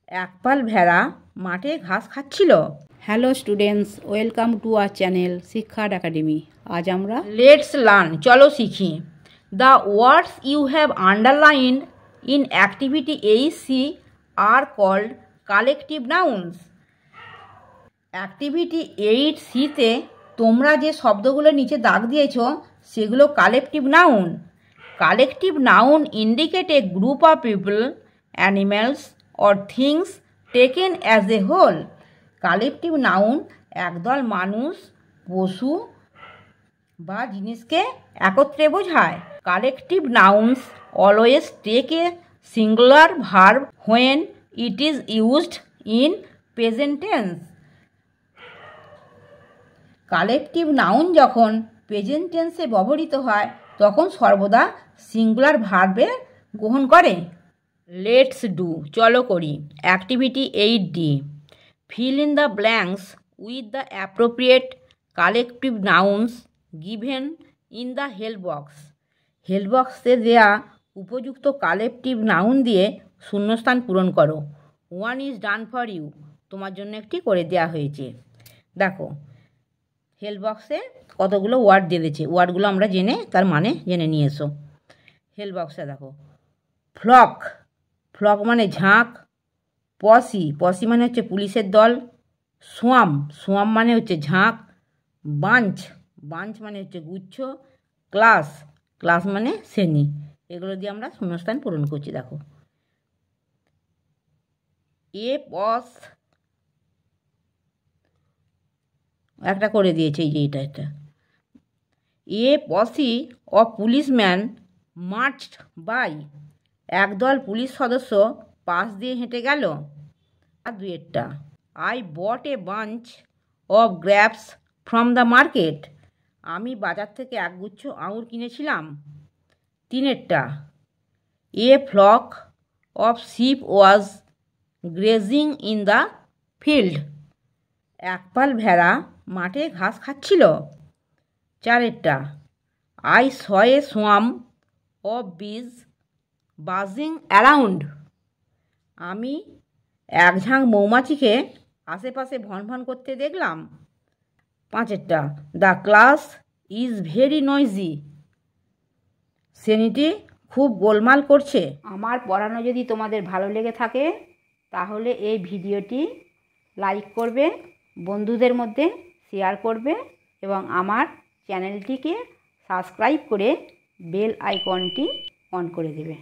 একপাল ভেড়া মাঠে ঘাস খাচ্ছিল। Hello students, welcome to our channel শিক্ষার একাডেমি। আজ আমরা লেটস লার্ন, চলো শিখি। The words you have underlined in activity eight C are called collective nouns. Activity 8C-তে তোমরা যে শব্দগুলো নিচে দাগ দিয়েছ সেগুলো collective noun. Collective noun indicate a group of people, animals or things taken as a whole. Collective noun একদল মানুষ, পশু বা জিনিসকে একত্রে বোঝায়। Collective nouns always take a singular verb when it is used in present tense. Collective noun যখন present টেন্সে ব্যবহৃত হয় তখন সর্বদা সিঙ্গুলার ভার্বে গ্রহণ করে। লেটস ডু, চলো করি। Activity 8D, fill in the blanks with the appropriate collective nouns given in the help box. Help বক্সে দেয়া উপযুক্ত কালেকটিভ নাউন দিয়ে শূন্যস্থান পূরণ করো। 1 ইজ ডান ফর ইউ, তোমার জন্য একটি করে দেওয়া হয়েছে। দেখো হেল্প বক্সে কতগুলো ওয়ার্ড দিয়ে দিয়েছে, ওয়ার্ডগুলো আমরা জেনে তার মানে জেনে নিয়ে এসো। হেল্প বক্সে দেখো ফ্লক, ফ্লক মানে ঝাঁক। পসি, পসি মানে হচ্ছে পুলিশের দল। সোয়াম, সোয়াম মানে হচ্ছে ঝাঁক। বাঞ্চ, বাঞ্চ মানে হচ্ছে গুচ্ছ। ক্লাস, ক্লাস মানে শ্রেণী। এগুলো দিয়ে আমরা শূন্যস্থান পূরণ করছি। দেখো এ পস একটা করে দিয়েছে, এই যে এটা a posse of policeman marched by, একদল পুলিশ সদস্য পাশ দিয়ে হেঁটে গেল। আর দুয়েরটা I bought a bunch of grapes from the market, আমি বাজার থেকে একগুচ্ছ আঙুর কিনেছিলাম। তিনেরটা a flock of sheep was grazing in the field, একপাল ভেড়া মাঠে ঘাস খাচ্ছিল। চারেরটা I saw a swarm of bees buzzing around, আমি এক ঝাঁক মৌমাছিকে আশেপাশে ভনভন করতে দেখলাম। পাঁচেরটা the class is very noisy, শ্রেণীটি খুব গোলমাল করছে। আমার পড়ানো যদি তোমাদের ভালো লেগে থাকে তাহলে এই ভিডিওটি লাইক করবে, বন্ধুদের মধ্যে শেয়ার করবে এবং আমার চ্যানেলটিকে সাবস্ক্রাইব করে বেল আইকনটি অন করে দেবে।